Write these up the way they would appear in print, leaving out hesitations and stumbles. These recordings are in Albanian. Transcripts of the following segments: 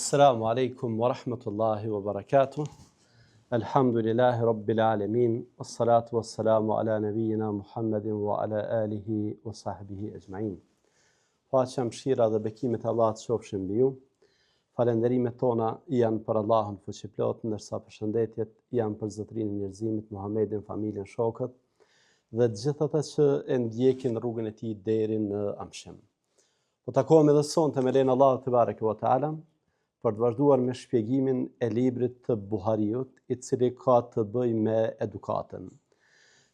Assalamu alaikum wa rahmatullahi wa barakatuh. Alhamdulillahi rabbil alamin. Wassalatu wassalamu ala nabiyyina Muhammedin wa ala alihi wa sahbihi ajma'in. Paqja, mëshira dhe bekimet e Allahut qofshin mbi ju. Falënderimet tona janë për Allahun fuqiplot, ndërsa përshëndetjet janë për zotërinë e njerëzimit, Muhammedin, familjen, shokët dhe të gjithë ata që e ndjekin rrugën e tij deri në amshëm. Po takohemi edhe sonte me lenin Allahut te bareke ve teala për të vazhduar me shpjegimin e librit të Buhariut, i cili ka të bëjë me edukatën.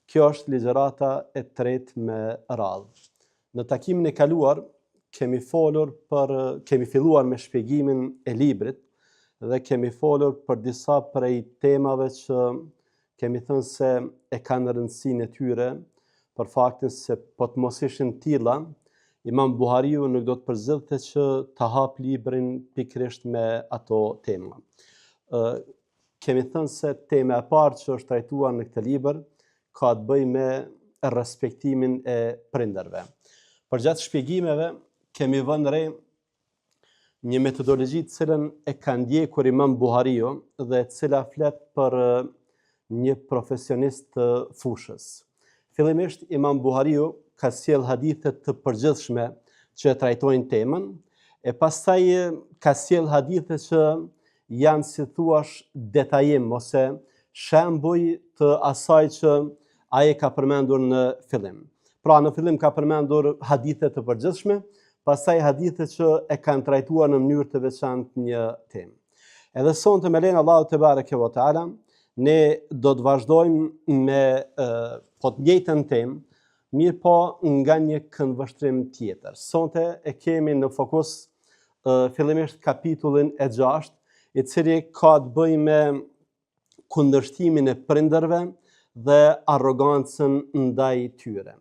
Kjo është ligjërata e tretë me radhë. Në takimin e kaluar kemi filluar me shpjegimin e librit dhe kemi folur për disa prej temave që kemi thënë se e kanë rëndësinë e tyre, për faktin se po të mos ishin tilla, Imam Buhariu nuk do të përzidhte që të hap librin pikërisht me ato tema. Kemi thënë se tema e parë që është trajtuar në këtë libër ka të bëjë me respektimin e prindërve. Përgjatë shpjegimeve kemi vënë re një metodologji të cilën e ka ndjekur Imam Buhariu dhe e cila flet për një profesionist të fushës. Fillimisht Imam Buhariu ka sjell hadithe të përgjithshme që e trajtojnë temën, e pastaj ka sjell hadithe që janë, si thuash, detajim ose shembuj të asaj që ai ka përmendur në fillim. Pra në fillim ka përmendur hadithe të përgjithshme, pastaj hadithe që e kanë trajtuar në mënyrë të veçantë një temë. Edhe sonte me lenin Allahut te bareke ve teala, ne do të vazhdojmë me po të njëjtën temë, mirë po nga një këndvështrim tjetër. Sonte e kemi në fokus fillimisht kapitullin e 6, i cili ka të bëjë me kundërshtimin e prindërve dhe arrogancën ndaj tyre.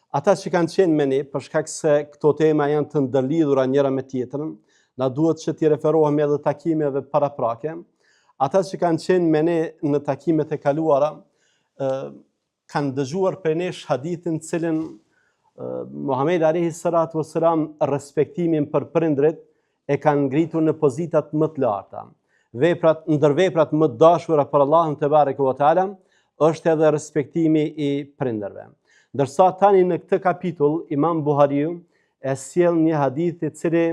Ata që kanë qenë me ne, për shkak se këto tema janë të ndërlidhura njëra me tjetrën, na duhet që t'i referohemi edhe takimeve paraprake. Ata që kanë qenë me ne në takimet e kaluara, kanë dëgjuar për nesh hadithin cilin Muhammed alayhi salatu wassalam respektimin për prindrit e kanë ngritur në pozitat më të larta. Ndër veprat më të dashura për Allahun te bareke ve teala është edhe respektimi i prindërve. Ndërsa tani në këtë kapitull Imam Buhariu e sjell një hadith i cili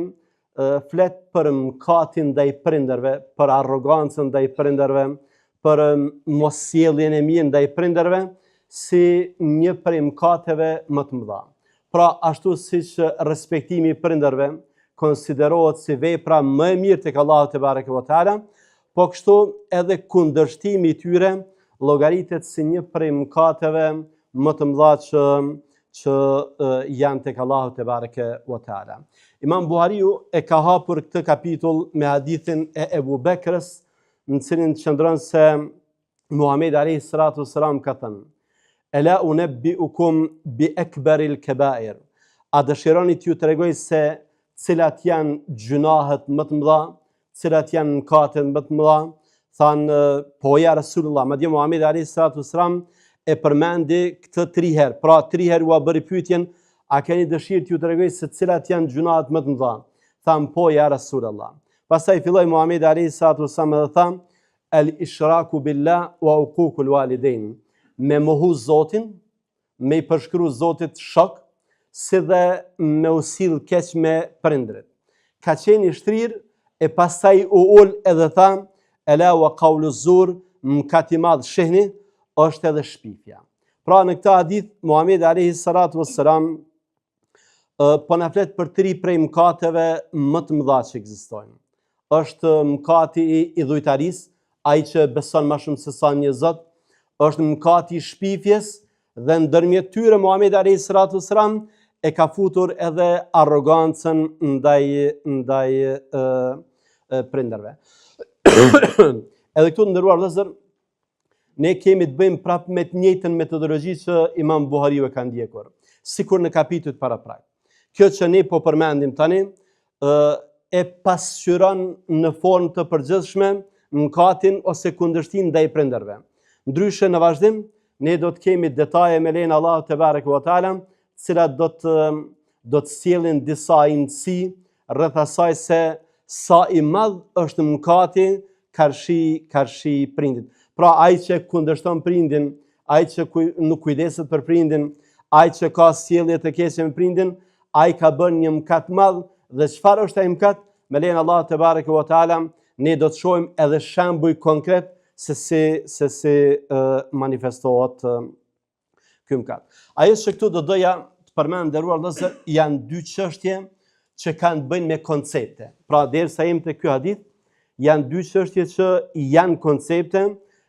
flet për mëkatin ndaj prindërve, për arrogancën ndaj prindërve, për mosjelljen e mirë ndaj prindërve, si një prej mëkateve më të mëdha. Pra ashtu siç respektimi i prindërve konsiderohet si vepra më e mirë tek Allahu te bareke ve teala, po kështu edhe kundërshtimi i tyre llogaritet si një prej mëkateve më të mëdha që janë tek Allahu te bareke ve teala. Imam Buhariu e ka hapur këtë kapitull me hadithin e Ebu Bekrës, në cilin qëndron se Muhammed alayhi salatu wassalam ka thënë: Ela unebbiukum bi ekberil kebair. A dëshironi t'ju tregoj se cilat janë gjunahet më të mëdha, cilat janë mëkatet më të mëdha? Thanë, po ja Rasulullah, madje Muhamedi alayhi salatu wassalam e përmendi këtë 3 herë. Pra 3 herë u bëri pyetjen, a keni dëshirë t'ju tregoj se cilat janë gjunahet më të mëdha? Thanë, po ja Rasulullah. Pastaj filloi Muhamedi alayhi salatu wassalam dhe tha: El ishraku billah wa uququl walidain. Me mohu Zotin, me i përshkru Zotit shok, si dhe me usill keq me prindrit. Ka qenë i shtrirë e pastaj u ul edhe tha: Ela wa qawlu zur, mëkat i madh shehni, është edhe shpifja. Pra në këtë hadith Muhamedi alayhi salatu wassalam po na flet për 3 prej mëkateve më të mëdha që ekzistojnë. Është mëkati i idhujtarisë, ai që beson më shumë se sa një Zot, është mëkati i shpifjes dhe ndërmjet tyre Muhamedi alayhi salatu wassalam e ka futur edhe arrogancën ndaj prindërve. Edhe këtu nderuar vëllezër, ne kemi të bëjmë prapë me të njëjtën metodologji që Imam Buhariu e ka ndjekur, sikur në kapitujt paraprak. Kjo që ne po përmendim tani e pasqyron në formë të përgjithshme mëkatin ose kundërshtimin ndaj prindërve. Ndryshe në vazhdim, ne do të kemi detaje me lenin Allahut te bareke ve teala, cilat do të sjellin disa indësi rreth asaj se sa i madh është mëkati karshi prindit. Pra ai që kundërshton prindin, ai që nuk kujdeset për prindin, ai që ka sjellje të keqe me prindin, ai ka bërë një mëkat madh. Dhe çfarë është ai mëkat? Me lejen Allah te bareke ve teala, ne do të shohim edhe shembuj konkret se si manifestohet ky mëkat. Ajo që këtu do doja të përmend, nderuar vëllezër, janë dy çështje që kanë të bëjnë me koncepte. Pra derisa jemi te ky hadith, janë dy çështje që janë koncepte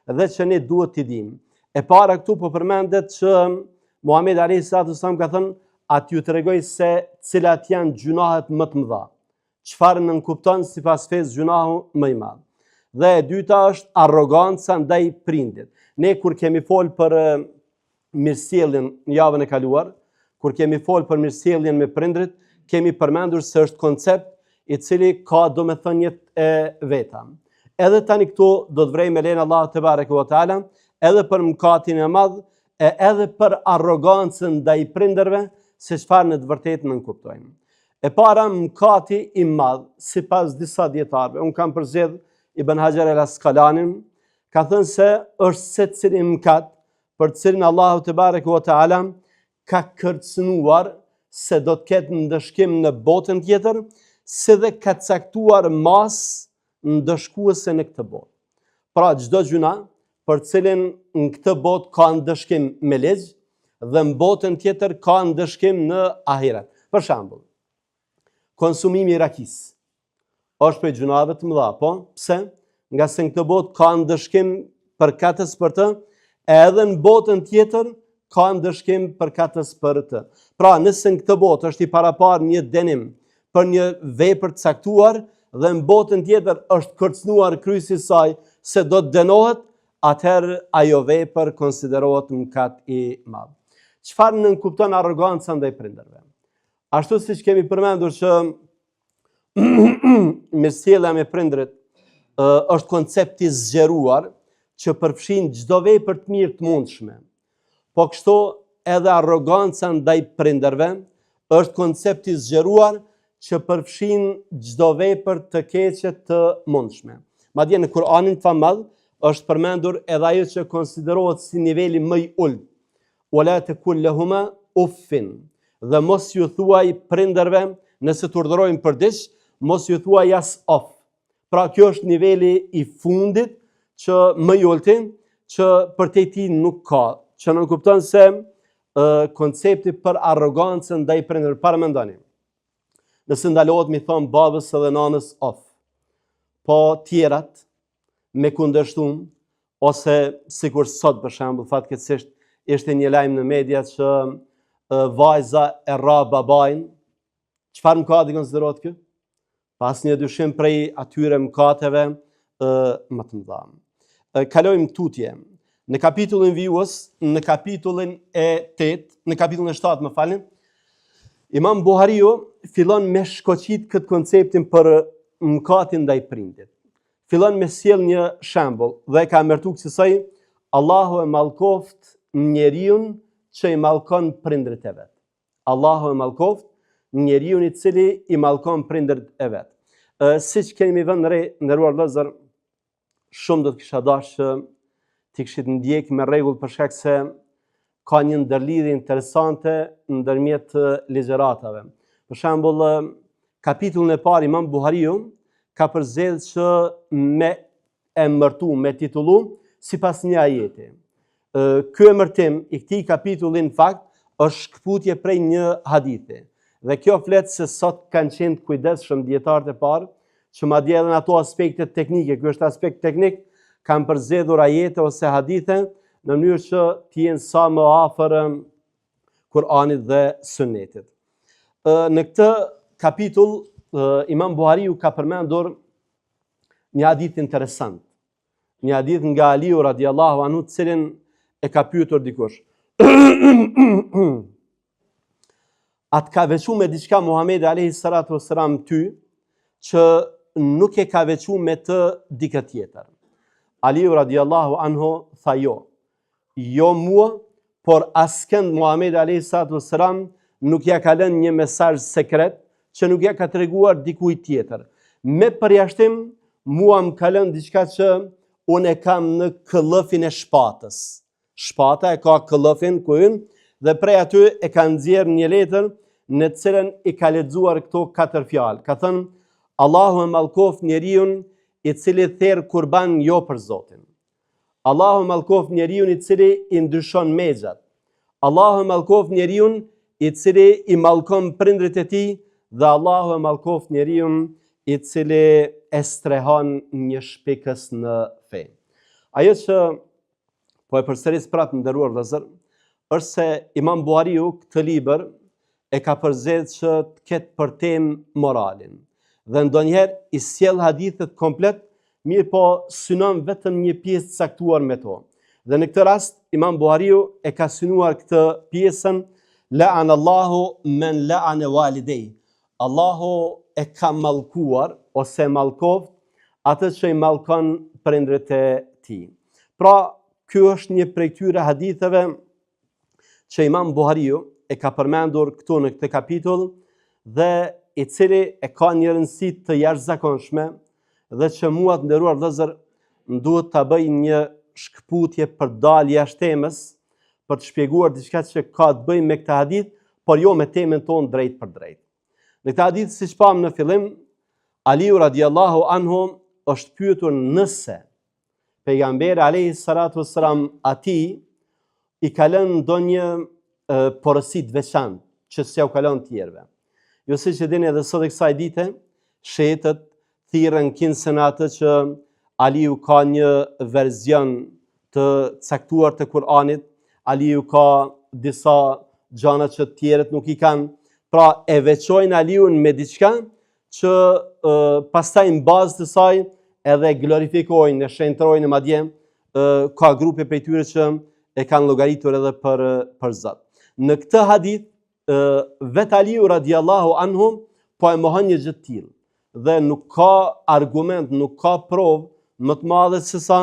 dhe që ne duhet t'i dimë. E para këtu po përmendet që Muhamedi alayhi salatu wasallam ka thënë, aty ju tregoj se cilat janë gjunahet më të mëdha. Çfarë nënkupton sipas fesë gjunahu më i madh. Dhe e dyta është arroganca ndaj prindit. Ne kur kemi fol për mirësjelljen në javën e kaluar, kur kemi fol për mirësjelljen me prindrit, kemi përmendur se është koncept i cili ka domethënjet e veta. Edhe tani këtu do të vrej me lejen Allah te bareke ve teala, edhe për mëkatin e madh, edhe për arrogancën ndaj prindërve, se çfarë në të vërtetë nënkuptojnë. E para, mëkati i madh, sipas disa dietarëve, unë kam përzgjedh Ibn Hajar el-Asqalanin, ka thënë se është secili mëkat për të cilin Allahu te bareke ve teala ka kërcënuar se do të ketë ndëshkim në botën tjetër, si dhe ka caktuar masë ndëshkuese në këtë botë. Pra çdo gjuna për cilin në këtë botë ka ndëshkim me ligj dhe në botën tjetër ka ndëshkim në ahiret. Për shembull, konsumimi i rakis është për gjunave të mëdha, po? Pse? Nga se në këtë botë ka ndëshkim për katës për të, edhe në botën tjetër ka ndëshkim për katës për të. Pra, nëse në këtë botë është i parapar një denim për një vepër të caktuar dhe në botën tjetër është kërcënuar kryesi i saj se do të dënohet, atëherë ajo vepër konsiderohet mëkat i madh. Çfarë nënkupton arroganca ndaj prindërve? Ashtu siç kemi përmendur që mirësjellja me prindrit është koncept i zgjeruar që përfshin çdo vepër të mirë të mundshme. Po kështu edhe arroganca ndaj prindërve është koncept i zgjeruar që përfshin çdo vepër të keqe të mundshme. Madje në Kur'anin famadh është përmendur edhe ajo që konsiderohet si niveli më i ulët. Wala takul lahuma uffin. Dhe mos ju thuaj prindërve, nëse të urdhërojnë për diç, mos ju thuaj as of. Pra kjo është niveli i fundit që më i ulti, që për te ti nuk ka, që nënkupton se koncepti për arrogancën ndaj prindërve. Para mendoni. Nëse ndalohet mi thon babës edhe nanës of. Po tjerat me kundërshtum, ose sikur sot për shembull fatkeqësisht ishte një lajm në media që vajza e rra babain. Çfarë mëkati konsiderohet ky? Pas një dyshim prej atyre mëkateve më të mëdha. Kalojmë tutje. Në kapitullin vijus, në kapitullin e 8, në kapitullin e 7, më falni, Imam Buhariu fillon me shkoqit këtë konceptin për mëkatin ndaj prindit. Fillon me sjell një shembull dhe ka emërtuar kësaj Allahu e mallkoft njeriu që i mallkon prindërit e vet. Allahu e mallkoft njeriu i cili i mallkon prindërit e vet. Siç kemi vënë re, nderuar vëllezër, shumë do të kisha dashur që ti kishit ndjek me rregull për shkak se ka një ndërlidhje interesante ndërmjet ligjëratave. Për shembull, kapitullin e parë Imam Buhariu ka përzgjedhur që me emërtu, me titullu sipas një ajeti. Ky emërtim i këtij kapitulli në fakt është shkputje prej një hadithi. Dhe kjo flet se sot kanë qenë të kujdesshëm dietarët e parë, që madje edhe në ato aspekte teknike, ky është aspekt teknik, kanë përzgjedhur ajete ose hadithe në mënyrë që të jenë sa më afër Kur'anit dhe Sunetit. Në këtë kapitull Imam Buhariu ka përmendur një hadith interesant. Një hadith nga Aliu radiallahu anhu, të cilin e ka pyetur dikush. A të ka veçu me diçka Muhamedi alayhi salatu wassalam ty, që nuk e ka veçu me të dikë tjetër? Aliu radiallahu anhu tha jo. Jo mua, por askënd Muhamedi alayhi salatu wassalam nuk ja ka lënë një mesazh sekret që nuk ja ka treguar dikujt tjetër. Me përjashtim, mua më ka lënë diçka që unë e kam në këllëfin e shpatës. Shpata e ka këllëfin ku ynë dhe prej aty e ka nxjerrë një letër në cilën i ka lexuar këto 4 fjalë. Ka thënë: Allahu e mallkoft njeriu i cili therr kurban jo për Zotin. Allahu e mallkoft njeriu i cili i ndryshon mexhat. Allahu e mallkoft njeriu i cili i mallkon prindrit e tij dhe Allahu e mallkoft njeriu i cili e strehon një shpikës në fe. Ajo që po e përsëris prapë nderuar vëllezër, është se Imam Buhariu këtë libër e ka përzgjedhur që të ketë për temë moralin. Dhe ndonjëherë i sjell hadithet komplet, mirë po synon vetëm një pjesë të caktuar me to. Dhe në këtë rast Imam Buhariu e ka synuar këtë pjesën la'anallahu men la'ana walidej. Allahu e ka mallkuar ose mallkoft atë që i mallkon prindrit e tij. Pra, ky është një prej këtyre haditheve që Imam Buhariu e ka përmendur këtu në këtë kapitull dhe i cili e ka një rëndësi të jashtëzakonshme dhe që mua të nderuar vëllezër më duhet ta bëj një shkputje për dalë jashtë temës për të shpjeguar diçka që ka të bëjë me këtë hadith, por jo me temën tonë drejt për drejt. Në këtë hadith, siç pam në fillim, Aliu radiallahu anhu është pyetur nëse pejgamberi alayhi salatu wassalam atij i ka lënë ndonjë porosi të veçantë që s'ja u ka lënë tjerëve. Jo siç e dini edhe sot e kësaj dite, shehetët thirrën kinsën atë që Aliu ka një verzion të caktuar të Kur'anit, Aliu ka disa gjëra që të tjerët nuk i kanë. Pra e veçojnë Aliun me diçka që pastaj në bazë të saj edhe glorifikojnë, e shenjtrojnë madje ka grupe prej tyre që e kanë llogaritur edhe për Zot. Në këtë hadith vet Aliu radiallahu anhu po e mohon një gjë të tillë dhe nuk ka argument, nuk ka provë më të madhe se sa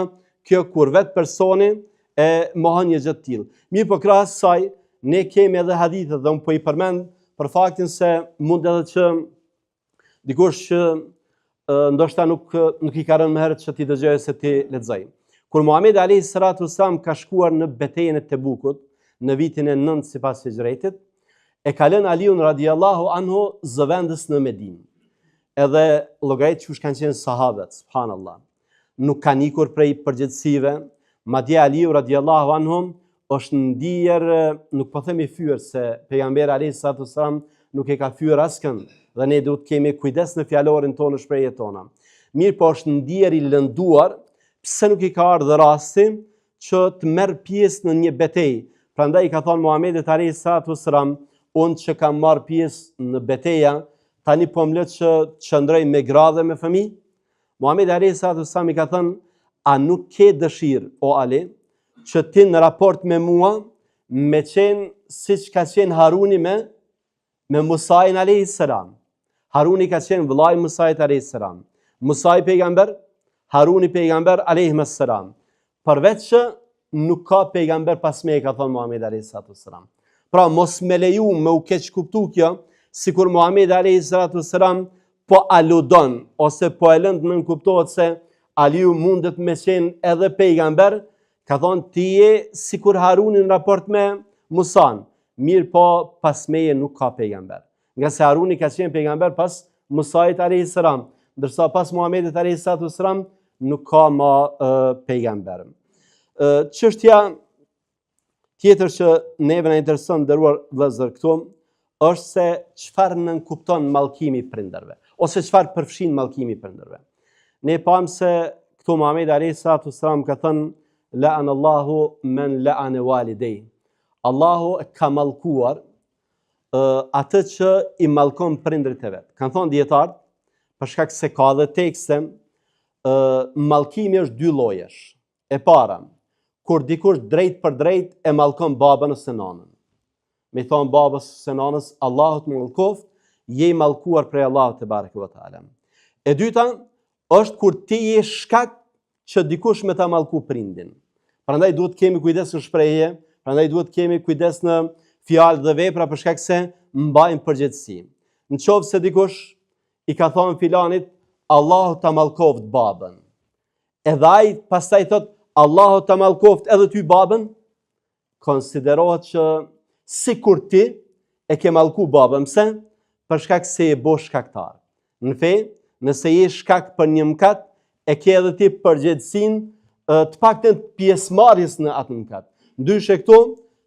kjo kur vet personi e mohon një gjë të tillë. Mirë po krahas saj ne kemi edhe hadithe dhe unë po i përmend për faktin se mund edhe që dikush që ndoshta nuk i ka rënë më herët që ti dëgjoj se ti lexoj. Kur Muhamedi alayhi salatu wasallam ka shkuar në betejën e Tebukut në vitin e 9 sipas Hijretit, e ka lënë Aliun radiallahu anhu zëvendës në Medinë. Edhe llogarit që kanë qenë sahabët, subhanallah, nuk kanë ikur prej përgjegjësive, madje Aliu radiallahu anhu është ndier, nuk po themi fyër se pejgamberi alayhi salatu wasallam nuk e ka fyër askënd dhe ne duhet kemi kujdes në fjalorin tonë, në shprehjet tona. Mirë po është ndier i lënduar, pse nuk i ka ardhur rasti që të merr pjesë në një betejë. Prandaj i ka thënë Muhamedit alayhi salatu wasallam, unë që kam marr pjesë në betejë, tani po më lë që çndroj me gra dhe me fëmijë. Muhamedi alayhi salatu wasallam i ka thënë, a nuk ke dëshirë o Ali që ti në raport me mua me qenë siç ka qenë Haruni me Musajin alayhi salam. Haruni ka qenë vëllai i Musajit alayhi salam. Musaj pejgamber, Haruni pejgamber alayhi salam. Përveç që nuk ka pejgamber pas me, ka thënë Muhamedi alayhi salatu wasalam. Pra mos me leju me u keq kuptu kjo, sikur Muhamedi alayhi salatu wasalam po aludon ose po e lënd nën kuptohet se Aliu mundet me qenë edhe pejgamber. Ka thonë ti je sikur Haruni në raport me Musan, mirë po pas meje nuk ka pejgamber. Nga se Haruni ka qenë pejgamber pas Musait alayhi salam, ndërsa pas Muhamedit alayhi salatu wasalam nuk ka ma pejgamber. Çështja tjetër që neve na intereson nderuar vëllezër këtu është se çfarë nënkupton mallkimi i prindërve ose çfarë përfshin mallkimi i prindërve. Ne pam se këtu Muhamedi alayhi salatu wasalam ka thënë la'anallahu men la'ana walidej. Allahu ka mallkuar atë që i mallkon prindrit e vet. Kanë thonë dietarët, për shkak se ka dhe tekste, mallkimi është dy llojesh. E para, kur dikush drejt për drejt e mallkon babën ose nanën. Me thonë babës ose nanës, Allahu të mallkoft, je i mallkuar prej Allahut te bareke ve teala. E dyta është kur ti je shkak që dikush me ta mallku prindin. Prandaj duhet kemi kujdes në shprehje, prandaj duhet kemi kujdes në fjalë dhe vepra për shkak se mbajnë përgjegjësi. Në qoftë se dikush i ka thonë filanit, Allahu ta mallkoft babën. Edhe ai pastaj thot Allahu ta mallkoft edhe ty babën, konsiderohet që sikur ti e ke mallku babën. Pse? Për shkak se e bo shkaktar. Në fe, nëse je shkak për një mëkat, e ke edhe ti përgjegjësinë të paktën pjesëmarrjes në atë mëkat. Ndryshe këtu,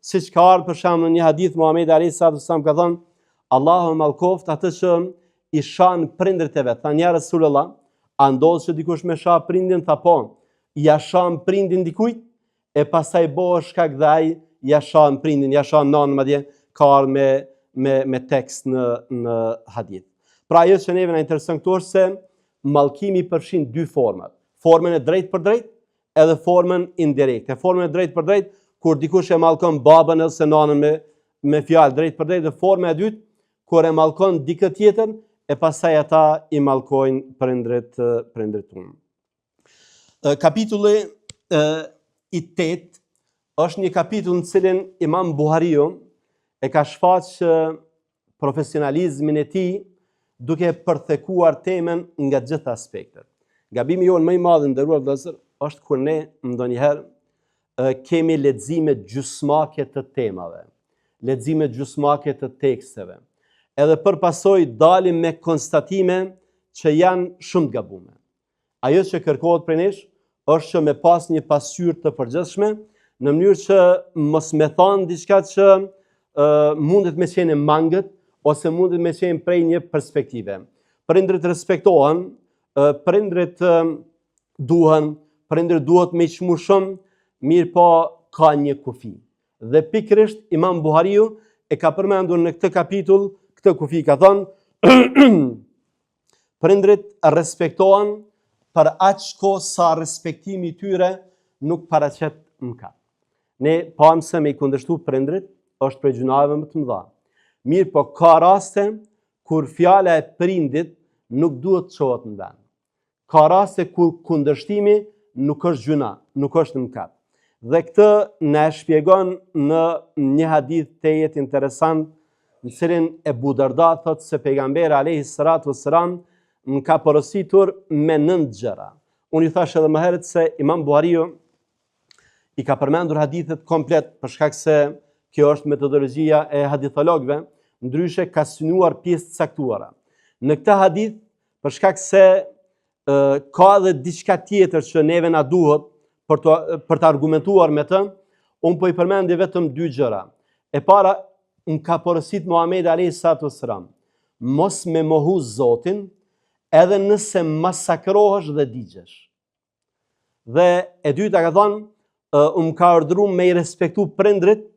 siç ka ardhur për shembull në një hadith Muhamedi alayhis salam ka thënë, Allahu mallkoft atë që i shan prindërit e vet. Tha ja Rasulullah, a ndodh që dikush me shah prindin? Tha po, ja shan prindin dikujt e pastaj bëhet shkak dhe ai ja shan prindin, ja shan nanën, madje ka ardhur me tekst në hadith. Pra ajo që neve na intereson këtu është se mallkimi përfshin dy format. Formën e drejtë për drejtë edhe formën indirekte. Formën e drejtë për drejtë kur dikush e mallkon babën ose nanën me fjalë drejt për drejtë, dhe forma e dytë kur e mallkon dikë tjetër e pastaj ata i mallkojnë prindrit tunë. Kapitulli i 8 është një kapitull në cilin Imam Buhariu e ka shfaqë profesionalizmin e tij duke përthekuar temën nga gjitha aspektet. Gabimi jonë më i madh, nderuar vëllezër, është kur ne ndonjëherë kemi lexime gjysmake të temave, lexime gjysmake të teksteve, edhe përpasoj dalim me konstatime që janë shumë të gabuara. Ajo që kërkohet prej nesh është që me pas një pasqyrë të përgjithshme, në mënyrë që mos me thonë diçka që mundet me qenë mangët ose mundet me qenë prej një perspektive. Prindrit respektohen, prindrit duhet me çmu shumë, mirë po ka një kufi. Dhe pikërisht Imam Buhariu e ka përmendur në këtë kapitull këtë kufi, ka thënë prindrit respektohen për aq kohë sa respektimi i tyre nuk paraqet mëkat. Ne pamë se me i kundërshtu prindrit është prej gjunave më të mëdha. Mirë po ka raste kur fjala e prindit nuk duhet të çohet në vend. Ka raste kur kundërshtimi nuk është gjuna, nuk është mëkat. Dhe këtë na shpjegon në një hadith të jetë interesant, në cilin Ebu Darda thotë se pejgamberi alayhi salatu wassalam më ka porositur me 9 gjëra. Unë i thash edhe më herët se Imam Buhariu i ka përmendur hadithet komplet për shkak se kjo është metodologjia e hadithologëve, ndryshe ka synuar pjesë të caktuara. Në këtë hadith, për shkak se ka edhe diçka tjetër që neve na duhet për të argumentuar me të, unë po i përmendi vetëm 2 gjëra. E para, më ka porosit Muhamedi alayhis salatu wassalam, mos me mohu Zotin, edhe nëse masakrohesh dhe digjesh. Dhe e dyta ka thonë, më ka urdhëruar me i respektu prindrit,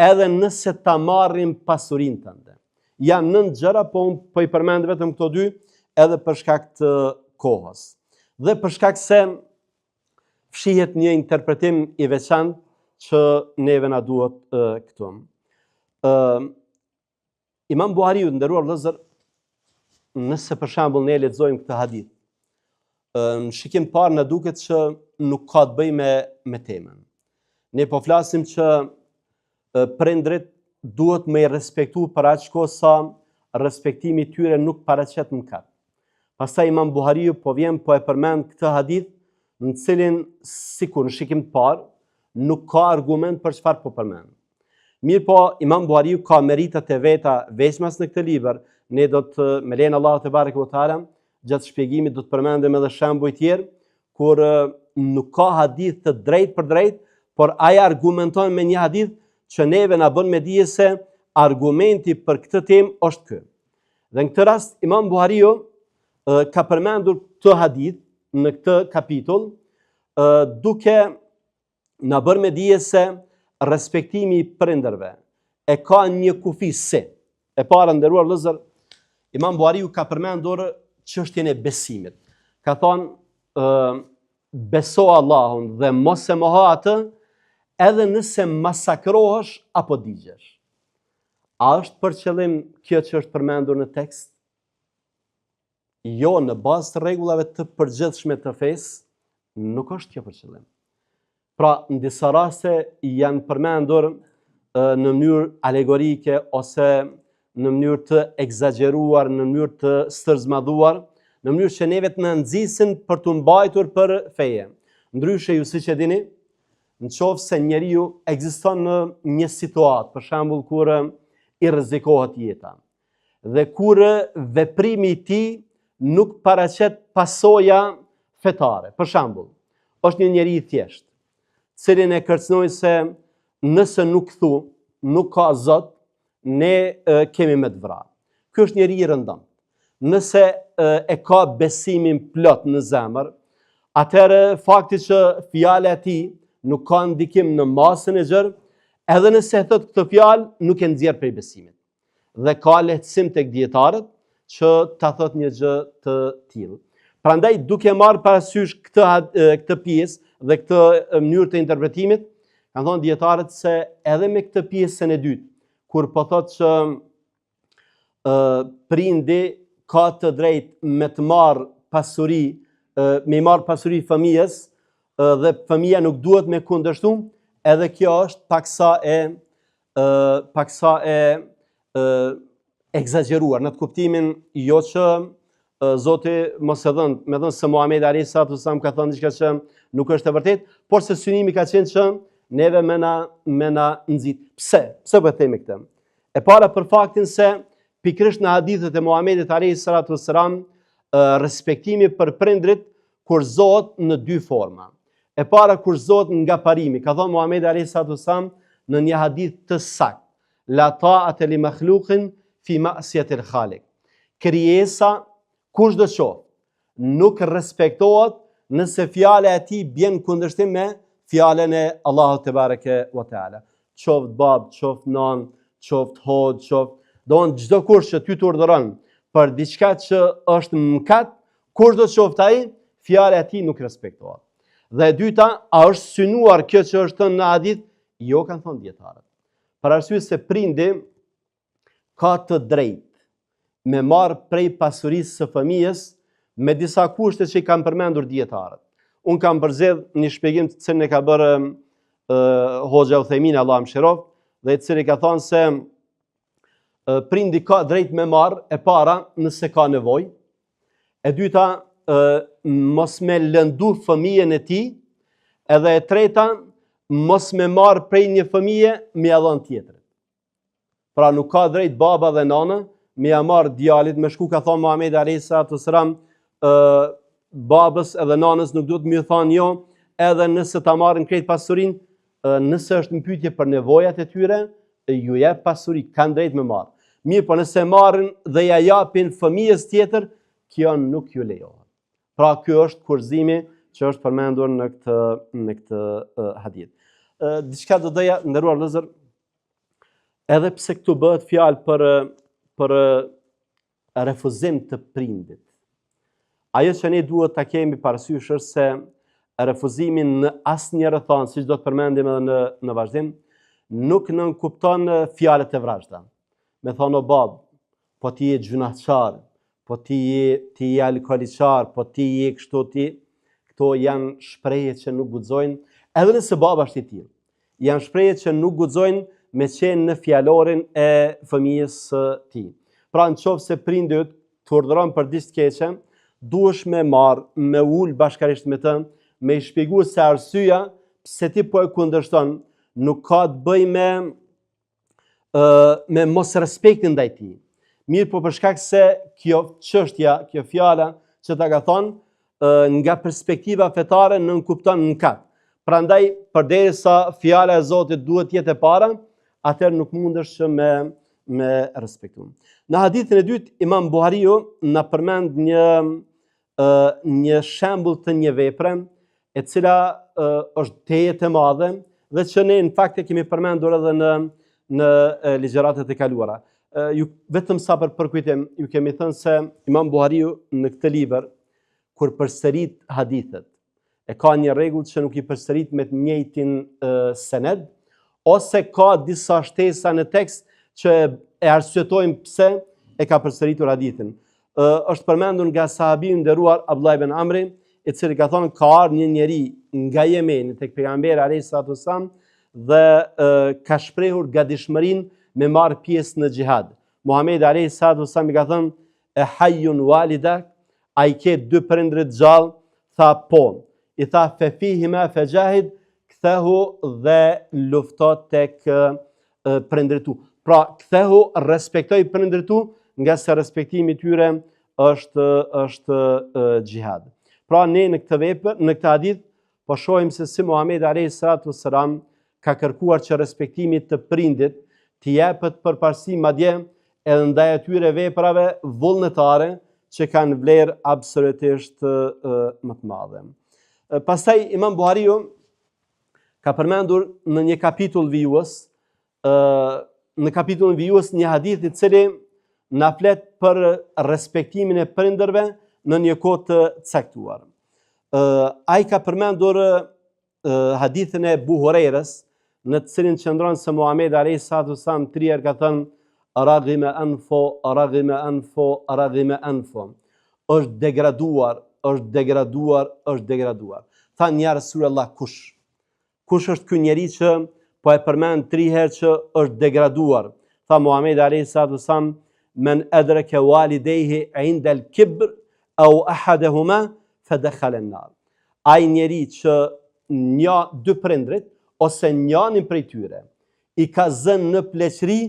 edhe nëse ta marrin pasurinë tënde. Janë 9 gjëra, po unë po i përmend vetëm këto 2, edhe për shkak të kohës. Dhe për shkak se fshihet një interpretim i veçantë që neve na duhet këtu. Imam Buhariu, nderuar vëllezër, nëse për shembull ne lexojmë këtë hadith, në shikim parë na duket që nuk ka të bëjë me temën. Ne po flasim që prindrit duhet me i respektu për aq kohë sa respektimi i tyre nuk paraqet mëkat. Pastaj Imam Buhariu po vjen po e përmend këtë hadith në cilin sikur në shikim të parë nuk ka argument për çfarë po përmend. Mirë po Imam Buhariu ka meritat e veta veçmas në këtë libër. Ne do të me lejen Allahu te bareke ve teala gjatë shpjegimit do të përmendem edhe shembuj tjerë kur nuk ka hadith të drejtë për drejtë, por ai argumenton me një hadith që neve na bën me dije se argumenti për këtë temë është ky. Dhe në këtë rast Imam Buhariu ka përmendur këtë hadith në këtë kapitull duke na bërë me dije se respektimi i prindërve e ka një kufi se. E para, nderuar vëllezër, Imam Buhariu ka përmendur çështjen e besimit. Ka thonë beso Allahun dhe mos e moho atë, edhe nëse masakrohesh apo digjesh. A është për qëllim kjo që është përmendur në tekst? Jo, në bazë të rregullave të përgjithshme të fesë, nuk është kjo për qëllim. Pra, në disa raste janë përmendur në mënyrë alegorike ose në mënyrë të egzageruar, në mënyrë të stërzmadhuar, në mënyrë që neve të na nxisin për të mbajtur për feje. Ndryshe ju siç e dini, nëse njeriu ekziston në një situatë, për shembull kur i rrezikohet jeta, dhe kur veprimi i tij nuk paraqet pasoja fetare. Për shembull, është një njeri i thjesht, cilin e kërcënoi se nëse nuk thu, nuk ka Zot, ne kemi me të vrarë. Ky është njeri i rëndom. Nëse e ka besimin plot në zemër, atëherë fakti që fjala e tij nuk ka ndikim në masën e gjerë, edhe nëse e thot këtë fjalë, nuk e nxjerr prej besimit. Dhe ka lehtësim tek dietarët që ta thot një gjë të tillë. Prandaj, duke marrë parasysh këtë pjesë dhe këtë mënyrë të interpretimit, kanë thonë dietarët se edhe me këtë pjesën e dytë, kur po thotë që prindi ka të drejtë me të marrë pasuri, me marrë pasuri fëmijës, dhe fëmija nuk duhet me kundërshtu, edhe kjo është paksa e egzageruar, në të kuptimin jo që Zoti mos e dhënë, me dhënë se Muhamedi alayhi salatu wasallam ka thënë diçka që nuk është e vërtetë, por se synimi ka qenë që neve me na nxit. Pse? Pse po themi këtë? E para për faktin se pikërisht në hadithet e Muhamedit alayhi salatu wasallam, respektimi për prindrit kurzohet në dy forma. E para kurzohet nga parimi. Ka thënë Muhamedi alayhi salatu wasallam në një hadith të saktë: la ta'ata li makhluqin fi ma'siyati al-khaliq. Krijesa kushdo qoftë nuk respektohet nëse fjala e tij bën kundërshtim me fjalën e Allahut te bareke ve teala. Qoftë bab, qoftë nan, qoftë hoxh, qoftë çdo kush që ty të urdhëron për diçka që është mëkat, kushdo qoftë ai, fjala e tij nuk respektohet. Dhe e dyta, a është synuar kjo që është thënë në hadith? Jo, kanë thënë dietarët. Për arsye se prindi ka të drejtë me marrë prej pasurisë së fëmijës me disa kushte që i kanë përmendur dietarët. Unë kam përzgjedh një shpjegim të cilin e ka bërë Hoxha Uthejmini, Allah mëshiroft, dhe i cili ka thënë se prindi ka drejt me marrë e para nëse ka nevojë, e dyta mos me lëndu fëmijën e tij, edhe e treta mos me marrë prej një fëmije me ia dhënë tjetrit. Pra nuk ka drejt baba dhe nana me ia marrë djalit, me shku ka thonë Muhamedi alayhi salatu wasalam, babës edhe nanës nuk duhet më thonë jo, edhe nëse ta marrin krejt pasurinë, nëse është në pyetje për nevojat e tyre, ju jep pasuri, kanë drejt me marrë. Mirë, po nëse marrin dhe ja japin fëmijës tjetër, kjo nuk ju lejohet. Pra ky është kurzimi që është përmendur në këtë hadith. Diçka do doja, nderuar vëllezër, edhe pse këtu bëhet fjalë për refuzim të prindit. Ajo që ne duhet ta kemi parasysh është se refuzimin në asnjë rrethon, siç do të përmendim edhe në vazhdim, nuk nënkupton fjalët e vrazhda. Me thonë o bab, po ti je gjunaqar, po ti je alkooliqar, po ti je kështu ti, këto janë shprehje që nuk guxojnë, edhe nëse baba është i tillë. Janë shprehje që nuk guxojnë me qenë në fjalorin e fëmijës së tij. Pra nëse prindi të urdhëron për diçka të keqe, duhesh me marr, me ul bashkërisht me të, me i shpjeguar se arsyeja pse ti po e kundërshton nuk ka të bëjë me mos respektin ndaj tij. Mirë, po për shkak se kjo çështja, kjo fjala që ta ka thonë, nga perspektiva fetare nënkupton mëkat. Prandaj, përderisa fjala e Zotit duhet të jetë e para, atëherë nuk mundesh që me respektu. Në hadithin e dytë, Imam Buhariu na përmend një shembull të një vepre, e cila është tejet e madhe dhe që ne në fakt e kemi përmendur edhe në ligjëratat e kaluara. Vetëm sa për përkujtim, ju kemi thënë se Imam Buhariu në këtë libër, kur përsërit hadithet, e ka një rregull që nuk i përsërit me të njëjtin sened, ose ka disa shtesa në tekst që e arsyetojnë pse e ka përsëritur hadithin. Është përmendur nga sahabiu nderuar Abdullah ibn Amri, i cili ka thonë ka ardhur një njeri nga Jemeni tek pejgamberi alayhis salatu wassalam dhe ka shprehur gatishmërinë me marrë pjesë në xhihad. Muhamedi alayhis salatu wassalam i ka thënë e hayyun walidak, a i ke dy prindrit gjallë? Tha po. I tha fe fihima fe gjahid, kthehu dhe lufto tek prindrit tu. Pra, kthehu, respektoj prindrit tu, nga se respektimi tyre është gjihad. Pra, ne në këtë vepër, në këtë hadith, po shohim se si Muhamedi alayhi salatu wassalam ka kërkuar që respektimi të prindit të jepet përparësi madje edhe ndaj atyre veprave vullnetare që kanë vlerë absolutisht më të madhe. Pastaj Imam Buhariu ka përmendur në një kapitull vijues, në kapitullin vijues një hadith i cili na flet për respektimin e prindërve në një kohë të caktuar. Ai ka përmendur hadithin e Abu Hurairës, në të cilin qëndron se Muhamedi alayhi salatu wasallam 3 herë ka thënë raghima anfo, raghima anfo, raghima anfo. Është degraduar, është degraduar, është degraduar. Thanë ja Rasulullah, kush? Kush është ky njeri që po e përmend 3 herë që është degraduar? Tha Muhamedi alayhi salatu wasallam, men adraka walidayhi 'inda al-kibr aw ahadahuma fadakhala an-nar. Ai njeri që dy prindrit ose njënin prej tyre i ka zënë në pleqëri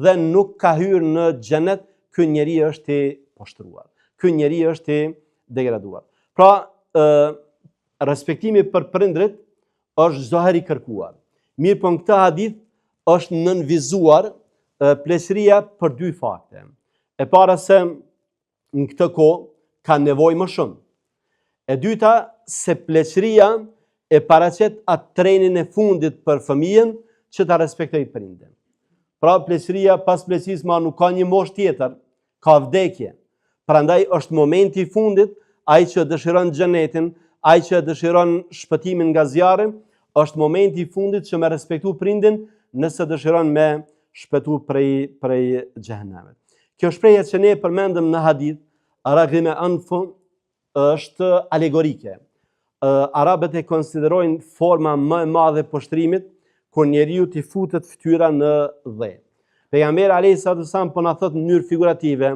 dhe nuk ka hyrë në xhenet, ky njeri është i poshtruar. Ky njeri është i degraduar. Pra, respektimi për prindrit është çdo herë i kërkuar. Mirë, po në këtë hadith është nënvizuar pleqëria për 2 fakte. E para se në këtë kohë ka nevojë më shumë. E dyta se pleqëria e paraqet atë trenin e fundit për fëmijën që ta respektoj prindin. Pra pleqëria pas pleqërisë ma nuk ka një moshë tjetër, ka vdekje. Prandaj është momenti i fundit, ai që dëshiron xhenetin, ai që dëshiron shpëtimin nga zjarri, është momenti i fundit që me respektu prindin nëse dëshiron me shpëtu prej xhenemit. Kjo shprehje që ne përmendëm në hadith, raghime anfu, është alegorike. Arabët e konsiderojnë forma më e madhe e poshtrimit kur njeriu t'i futet fytyra në dhe. Pejgamberi alayhi salatu wasallam po na thot në mënyrë figurative,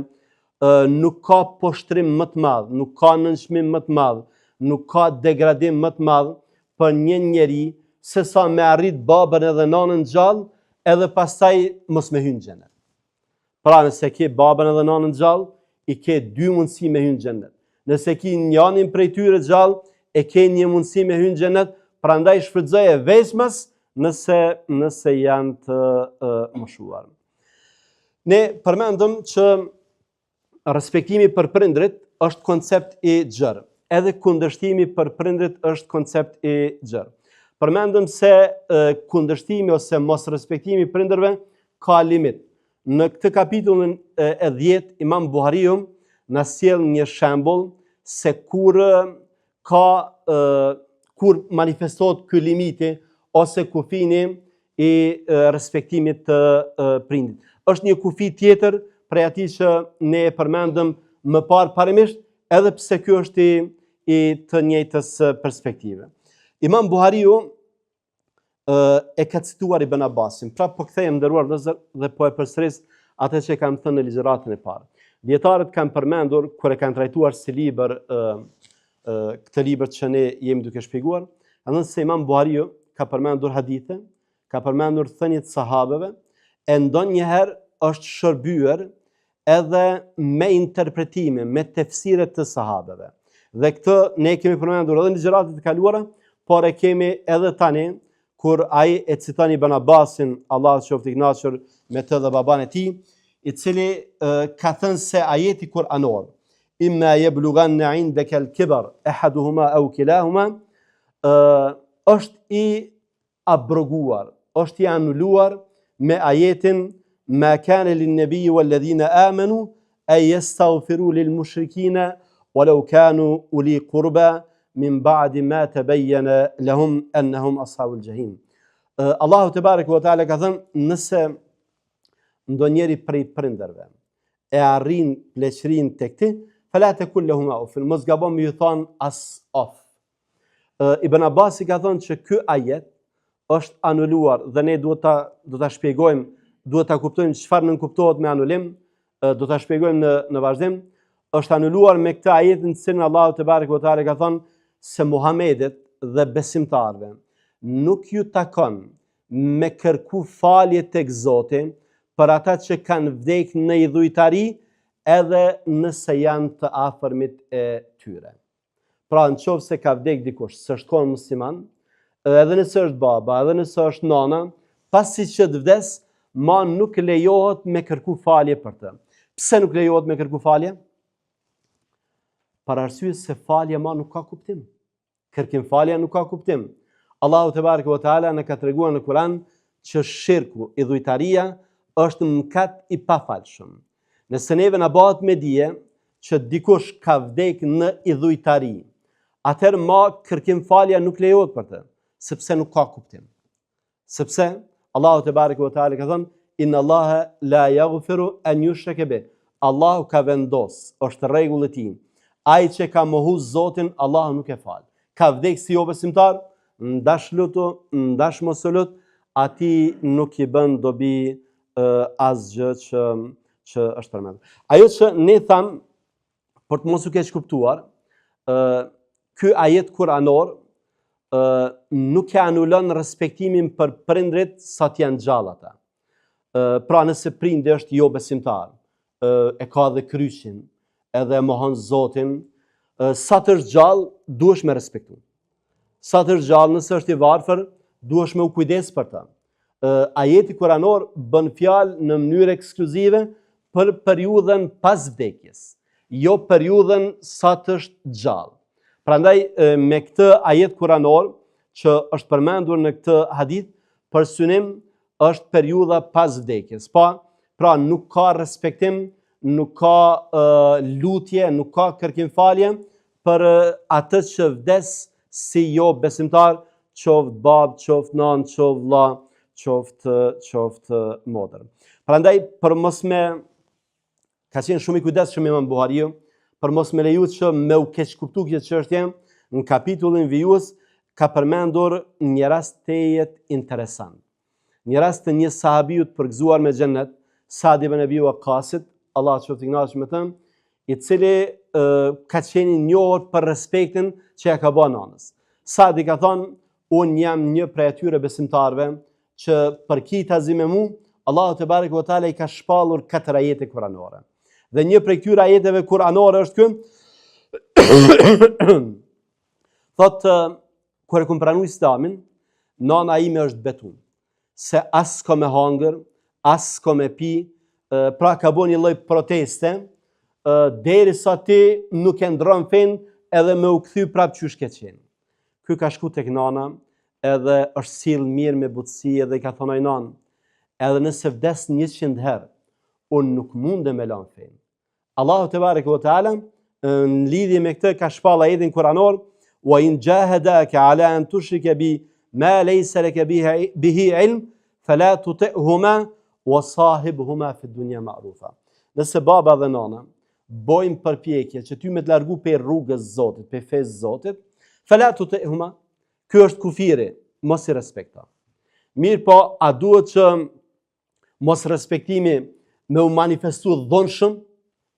nuk ka poshtrim më të madh, nuk ka nënçmim më të madh, nuk ka degradim më të madh për një njeri se sa me arrit babën edhe nanën gjallë, edhe pastaj mos me hyrë në xhenet. Pra nëse ke babën edhe nanën gjallë, i ke 2 mundësi me hyrë në xhenet. Nëse ke njënin prej tyre gjallë, e ke një mundësi me hyrë në xhenet, prandaj shfrytëzoje veçmas nëse janë të moshuar. Ne përmendëm që respektimi për prindrit është koncept i gjerë, edhe kundërshtimi për prindrit është koncept i gjerë. Përmendëm se kundërshtimi ose mos respektimi prindërve ka limit. Në këtë kapitullin e 10, Imam Buhariu na sjell një shembull se kur manifestohet ky limiti ose kufini i respektimit të prindit. Është një kufi tjetër prej atij që ne e përmendëm më parë parimisht, edhe pse ky është i të njëjtës perspektive. Imam Buhariu e ka cituar Ibn Abbasin. Pra po kthehem nderuar vëllezër dhe po e përsëris atë që kam thënë në ligjëratën e parë. Dietarët kanë përmendur kur e kanë trajtuar si libër këtë libër që ne jemi duke shpjeguar, kanë thënë se Imam Buhariu ka përmendur hadithe, ka përmendur thënjet sahabeve, e ndonjëherë është shërbyer edhe me interpretime, me tefsire të sahabeve. Dhe këtë ne kemi përmendur edhe në ligjëratat e kaluara, por e kemi edhe tani kur ai e citon Ibn Abbasin, Allahu qoftë i kënaqur me të dhe baban e tij, i cili ka thënë se ajeti kuranor, imma yablughanna 'indaka al-kibar ahaduhuma aw kilahuma, është i abroguar, është i anuluar me ajetin ma kana lin-nabiyyi wal-ladhina amanu ay yastaghfiru lil-mushrikina walau kanu uli qurba min ba'di ma tabayyana lahum annahum ashabul jahim. Allahu te bareke ve teala ka thënë, nëse ndonjëri prej prindërve e arrin pleqërinë tek ti, fala takul lahum ufin, mos gabon me ju thon as of. Ibn Abbasi ka thënë që ky ajet është anuluar dhe ne duhet ta shpjegojmë, duhet ta kuptojmë çfarë nënkuptohet me anulim, do ta shpjegojmë në vazhdim. është anuluar me këtë ajetin se në Allahu te barekuhu teala ka thënë se Muhamedit dhe besimtarve nuk ju takon me kërku falje tek Zoti për ata që kanë vdekur në idhujtari edhe nëse janë të afërmit e tyre. Pra në qovë se ka vdek dikush, së është konë musliman, edhe nëse është baba, edhe nëse është nana, pasi që të vdes, ma nuk lejohet me kërku falje për të. Pse nuk lejohet me kërku falje? Për arsye se falje ma nuk ka kuptim. Kërkim falje nuk ka kuptim. Allahu te barekuhu teala në ka treguar në Kur'an që shirku, idhujtaria, është mëkat i pafalshëm. Nëse neve na bëhet me dije që dikush ka vdek në idhujtari, atëherë ma kërkim falja nuk lejohet për të, sepse nuk ka kuptim. Sepse Allahu te barekuhu teala ka thënë inna Allaha la yaghfiru an yushraka bih. Allahu ka vendos, është rregulli i tij. Ai që ka mohu Zotin, Allahu nuk e fal. Ka vdek si jo besimtar, ndash lutu, ndash mos lut, ati nuk i bën dobi asgjë që është përmendur. Ajo që ne tham, për të mos u keq kuptuar, ky ajet kuranor nuk e anulon respektimin për prindrit sa të janë gjallë ata. Pra nëse prindi është jo besimtar, e ka dhe kryqin, edhe e mohon Zotin, sa të është gjallë, duhesh me respektu. Sa të është gjallë, nëse është i varfër, duhesh me u kujdes për ta. Ajeti kuranor bën fjalë në mënyrë ekskluzive për periudhën pas vdekjes, jo periudhën sa të është gjallë. Prandaj me këtë ajet kuranor që është përmendur në këtë hadith, për synim është periudha pas vdekjes. Pra nuk ka respektim, nuk ka lutje, nuk ka kërkim falje për atë që vdes si jo besimtar, qoftë bab, qoftë nan, qoftë vlla, qoftë motër. Prandaj për mos me ka qenë shumë i kujdesshëm Imam Buhariu, për mos me leju që me u keq kuptu këtë çështje, në kapitullin vijues ka përmendur një rast tejet interesant. Një rast të një sahabiu të përgëzuar me xhennet, Sa'd ibn Abi Waqqasit, Allah të qoftë i kënaqur me të, i cili ka qenë i njohur për respektin që ja ka bën nanës. Sa'd i ka thonë, unë jam një prej atyre besimtarve që për kitazi me mu, Allahu te barekuhu teala i ka shpallur 4 ajete kuranore. Dhe një prej këtyre ajeteve kuranore është ky. Thotë, kur e kam pranuar Islamin, nana ime është betuar se as s'ka me hangër, as s'ka me pi, pra ka bën një lloj proteste, derisa ti nuk e ndron fen edhe me u kthy prapë çysh ke qenë. Ky ka shku tek nana, edhe është sill mirë me butësi edhe i ka thonë ai nanë, edhe nëse vdes 100 herë, unë nuk mundem me lan fen. Allahu te barekuhu teala në lidhje me këtë ka shpall ajetin kuranor, wa in jahadaka ala an tushrika bi ma laysa laka bihi ilm fala tuti'huma wa sahibhuma fi dunya ma'rufa. Nëse baba dhe nana bojnë përpjekje që ty me të largu pe rrugës Zotit, pe fesë Zotit, fala tuti'huma, ky është kufiri, mos i respekto. Mirë po, a duhet që mos respektimi me u manifestu dhunshëm?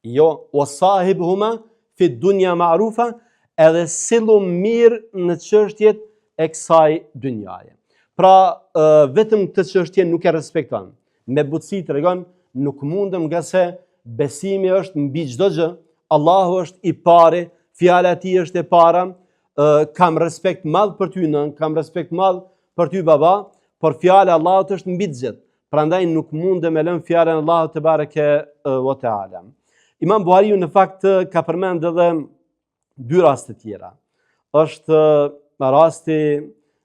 Jo, wa sahibhuma fi dunya ma'rufa, edhe sillu mirë në çështjet e kësaj dynjaje. Pra, vetëm këtë çështje nuk e respekton. Me butësi tregon, nuk mundem nga se besimi është mbi çdo gjë, Allahu është i pari, fjala e tij është e para, kam respekt madh për ty nën, kam respekt madh për ty baba, por fjala e Allahut është mbi të gjithë. Prandaj nuk mundem me lën fjalën e Allahut te bareke ve teala. Imam Buhariu në fakt ka përmend edhe 2 raste tjera. Është rasti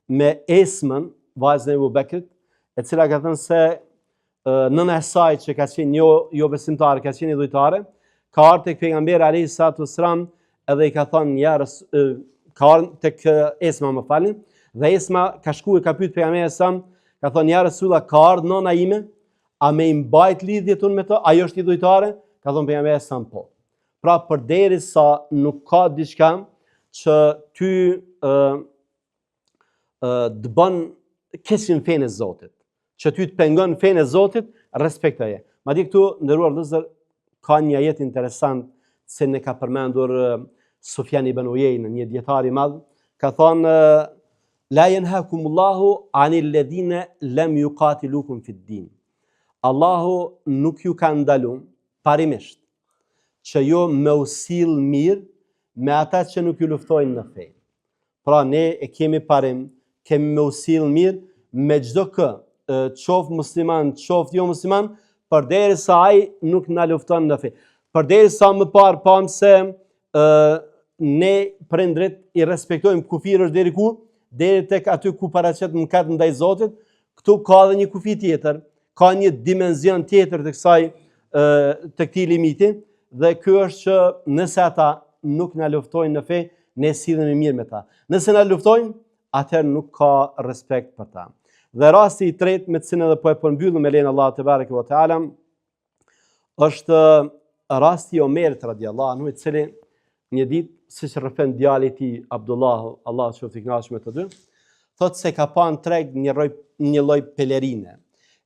me Esmën, vajzën e Abu Bekrit, e cila ka thënë se nëna e saj që ka qenë jo besimtare, ka qenë idhujtare, ka ardhur tek pejgamberi alayhi salatu wasalam edhe i ka thënë ka ardhur tek Esma, më falni, dhe Esma ka shkuar ka pyet pejgamberin sam, ka thënë ja Resulullah, ka ardhur nëna ime, a me i mbajt lidhjet unë me të, ajo është idhujtare? Ka thënë pejgamberi sam po. Pra përderisa nuk ka diçka që ty të bën keqin fenë e Zotit, që ty të pengon fenë e Zotit, respektoje. Madje këtu, nderuar vëllezër, ka një ajet interesant, se ne ka përmendur Sufjan ibn Uyeyna, një dietar i madh, ka thonë la yanhakumullahu anil ladina lam yuqatilukum fid din. Allahu nuk ju ka ndaluar parimisht që jo me u sill mirë me ata që nuk ju luftojnë në fe. Pra ne e kemi parim, kemi me u sill mirë me çdo kë, qof musliman, qof jo musliman, përderisa ai nuk na lufton në fe. Përderisa më parë pam se ne prindrit i respektojmë kufirësh deri ku? Deri tek aty ku paraqet mëkat ndaj Zotit, këtu ka edhe një kufi tjetër, ka një dimension tjetër të këtij limiti, dhe ky është që nëse ata nuk na luftojnë në fe, ne sillemi mirë me ta. Nëse na luftojnë, atëherë nuk ka respekt për ta. Dhe rasti i tretë me të cilin edhe po e përmbyllim me lenin Allah te bareke ve teala është rasti i Omerit radhiyallahu anhu, i cili një ditë, siç rrëfen djali i tij Abdullah, Allah qoftë i kënaqur me të dy, thotë se ka pa në treg një lloj pelerine,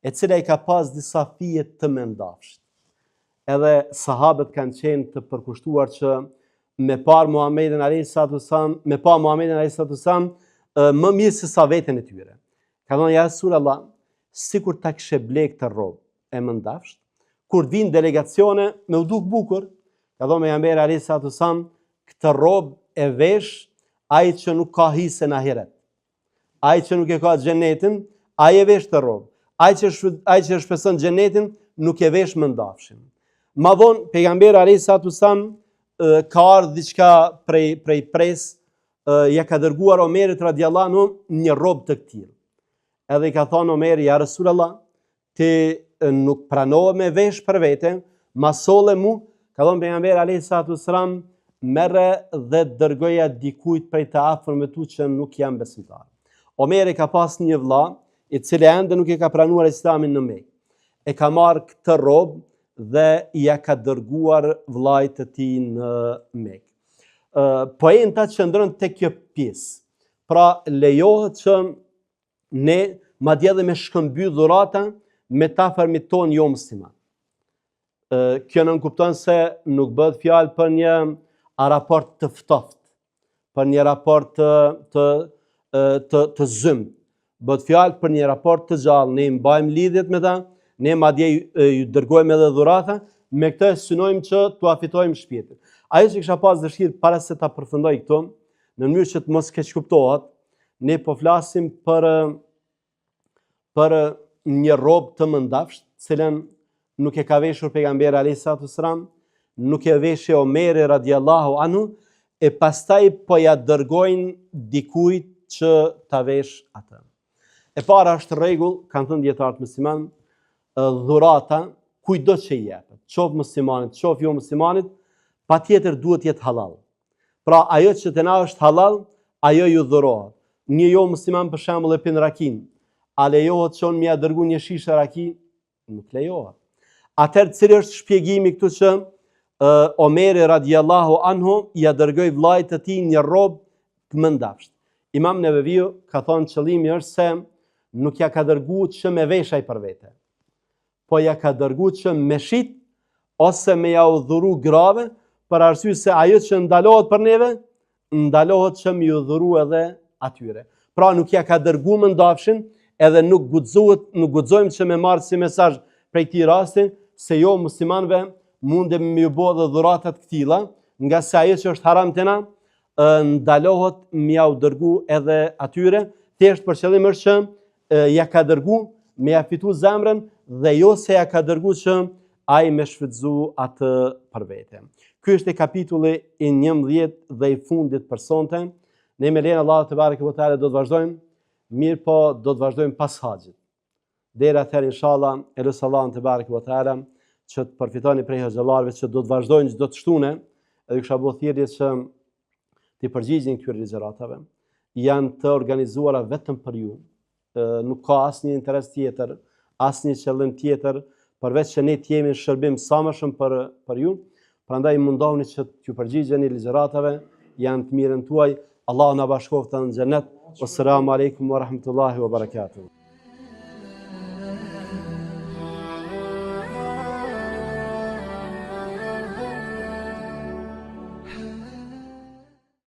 e cila i ka pas disa fije të mendafshët. Edhe sahabët kanë qenë të përkushtuar që me pa Muhamedit alayhi salatu wasallam më mirë se sa veten e tyre. Ka thonë ja Resulullah, sikur ta kishe blek të rrobë e mendafshët, kur vinë delegacione me u duk bukur, ka thonë pejgamberi alayhi salatu wasallam, këtë rrobë e vesh ai që nuk ka hise në ahiret. Ai që nuk e ka xhenetin, ai e vesh të rrobë. Ai që shpeson xhenetin nuk e vesh mendafshin. Ma vonë pejgamberi alayhi salatu wasallam ka ardhur diçka prej pres, ja ka dërguar Omerit radhiyallahu anhu një rrobë të tillë. Edhe i ka thonë Omeri, ja Resulullah, ti nuk pranohet me vesh për vete, ma solle mu, ka thonë pejgamberi alayhi salatu wasallam, merre dhe dërgoja dikujt prej të afërmve tu që nuk janë besimtar. Omeri ka pas një vëlla, i cili ende nuk e ka pranuar Islamin në Mekë. E ka marrë këtë rrobë dhe ja ka dërguar vllait të tij në Mekë. Poenta qëndron tek kjo pjesë. Pra lejohet që ne, madje edhe me shkëmbyll dhurata, me ta afërmit ton jo musliman. Kjo nënkupton se nuk bëhet fjalë për një raport të ftoftë, për një raport të zymt. Bëhet fjalë për një raport të gjallë, ne mbajmë lidhjet me ta, ne madje ju dërgojmë edhe dhurata, me këtë synojmë që t'u fitojmë shpirtin. Ajo që kisha pas dëshirë para se ta përfundoj këtu, në mënyrë që të mos keq kuptohet, ne po flasim për një rrobë të mëndafsht, cilën nuk e ka veshur pejgamberi alayhi salatu wasalam, nuk e veshë Omeri radhiyallahu anhu, e pastaj po ja dërgojnë dikujt që ta vesh atë. E para është rregull, kanë thënë dietarët musliman, dhurata kujdo që i jepet, qof muslimanit, qof jo muslimanit, patjetër duhet jetë halal. Pra ajo që të na është halal, ajo ju dhurohet. Një jo musliman për shembull e pin rakin, a lejohet që unë m'ia dërgu një shishe raki? Nuk lejohet. Atëherë cili është shpjegimi këtu që Omeri radhiyallahu anhu ja dërgoi vllait të tij një rrobë të mëndafsht. Imam Neveviu ka thonë qëllimi është se nuk ja ka dërguar që me veshaj për vete, po ja ka dërguar që me shit ose me ja udhuru grave, për arsye se ajo që ndalohet për neve, ndalohet që me udhuru edhe atyre. Pra nuk ja ka dërguar mëndafshin, edhe nuk guxojmë që me marrë si mesazh prej këtij rasti se jo muslimanëve mundem me ju bë dhe dhuratat këtilla, nga se ajo që është haram te na, ndalohet me ja u dërgu edhe atyre, thjesht për qëllim është që ja ka dërgu me ja fitu zemrën dhe jo se ja ka dërgu që ai me shfrytzu atë për vete. Ky është kapitulli i 11 dhe i fundit për sonte. Ne me lenin Allah te bareke ve teala do të vazhdojmë, mirë po do të vazhdojmë pas haxhit. Deri atëherë inshallah, elusallahu te bareke ve teala që të përfitoni prej hoxhallarëve që do të vazhdojnë çdo të shtune, edhe kisha bërë thirrje që të përgjigjen këtyre ligjëratave. Janë të organizuara vetëm për ju. Nuk ka asnjë interes tjetër, asnjë qëllim tjetër, përveç që ne të jemi në shërbim sa më shumë për ju. Prandaj mundohuni që t'ju përgjigjeni ligjëratave, janë të mirën tuaj. Allahu na bashkoftë në xhenet. Wassalamu alaikum wa rahmatullahi wa barakatuh.